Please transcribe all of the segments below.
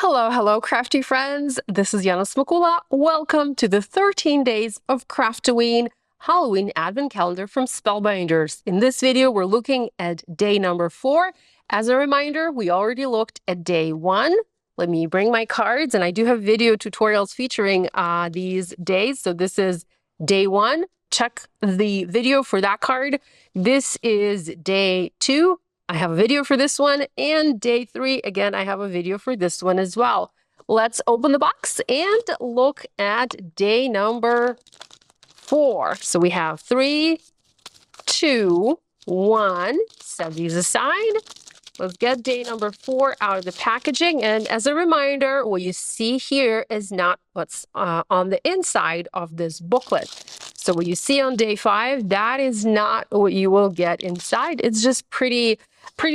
Hello, crafty friends. This is Yana Smakula. Welcome to the 13 days of Craft-o-Ween Halloween Advent Calendar from Spellbinders. In this video, we're looking at day number 4. As a reminder, we already looked at day 1. Let me bring my cards, and I do have video tutorials featuring these days. So this is day 1. Check the video for that card. This is day 2. I have a video for this one, and day 3, again, I have a video for this one as well. Let's open the box and look at day number 4. So we have 3, 2, 1. Set these aside. Let's get day number 4 out of the packaging. And as a reminder, what you see here is not what's on the inside of this booklet. So what you see on day 5, that is not what you will get inside. It's just pretty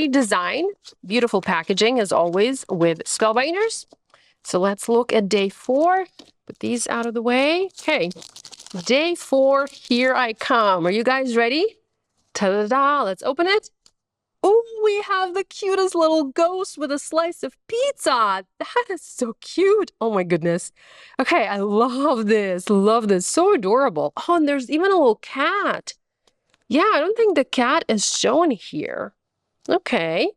design, beautiful packaging as always with Spellbinders. So let's look at day 4. Put these out of the way. Okay, day 4, here I come. Are you guys ready? Ta-da-da, let's open it. Oh, we have the cutest little ghost with a slice of pizza. That is so cute. Oh my goodness. Okay, I love this. So adorable. Oh, and there's even a little cat. Yeah, I don't think the cat is shown here. Okay,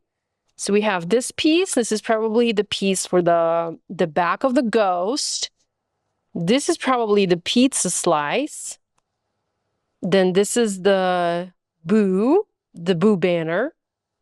so we have this piece. This is probably the piece for the back of the ghost. This is probably the pizza slice. Then this is the boo banner.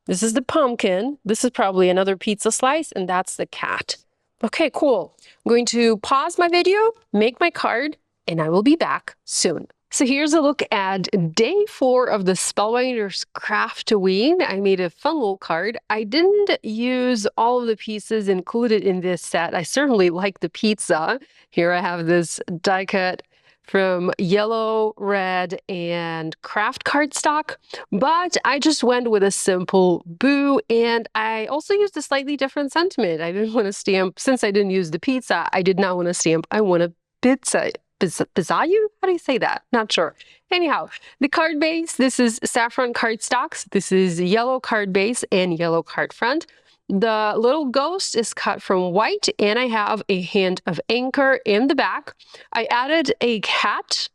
This is the pumpkin. This is probably another pizza slice, and that's the cat. Okay, cool. I'm going to pause my video, make my card, and I will be back soon. So here's a look at day 4 of the Spellbinders Craft-o-Ween. I made a fun little card. I didn't use all of the pieces included in this set. I certainly like the pizza. Here I have this die cut from yellow, red, and craft cardstock, but I just went with a simple boo, and I also used a slightly different sentiment. I didn't want to stamp, since I didn't use the pizza, I did not want to stamp, I want a pizza. Bizayu? How do you say that? Not sure. Anyhow, the card base, this is saffron cardstocks. This is yellow card base and yellow card front. The little ghost is cut from white, and I have a hint of anchor in the back. I added a hat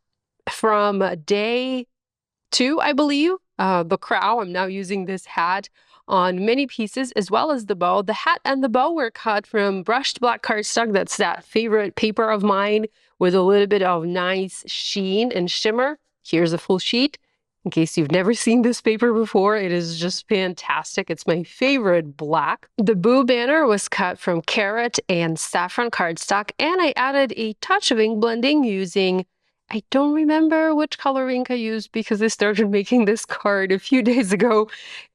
from day 2, I believe, the crow. I'm now using this hat on many pieces, as well as the bow. The hat and the bow were cut from brushed black cardstock. That's that favorite paper of mine with a little bit of nice sheen and shimmer. Here's a full sheet. In case you've never seen this paper before, it is just fantastic. It's my favorite black. The boo banner was cut from carrot and saffron cardstock, and I added a touch of ink blending using, I don't remember which color ink I used because I started making this card a few days ago,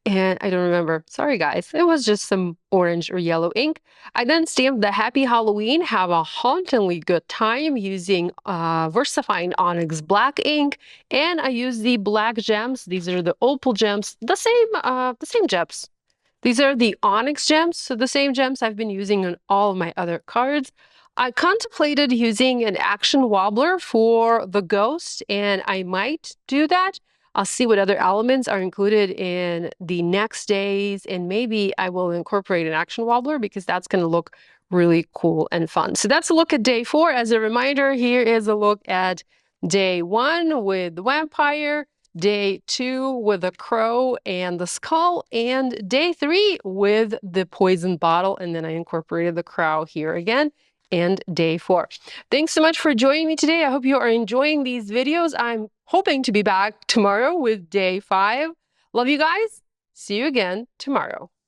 and I don't remember. Sorry, guys. It was just some orange or yellow ink. I then stamped the Happy Halloween, have a hauntingly good time using VersaFine Onyx black ink, and I used the black gems. These are the opal gems, the same gems. These are the onyx gems, so the same gems I've been using on all of my other cards. I contemplated using an action wobbler for the ghost, and I might do that. I'll see what other elements are included in the next days, and maybe I will incorporate an action wobbler because that's going to look really cool and fun. So that's a look at day 4. As a reminder, here is a look at day 1 with the vampire, day 2 with the crow and the skull, and day 3 with the poison bottle, and then I incorporated the crow here again. And day 4. Thanks so much for joining me today. I hope you are enjoying these videos. I'm hoping to be back tomorrow with day 5. Love you guys. See you again tomorrow.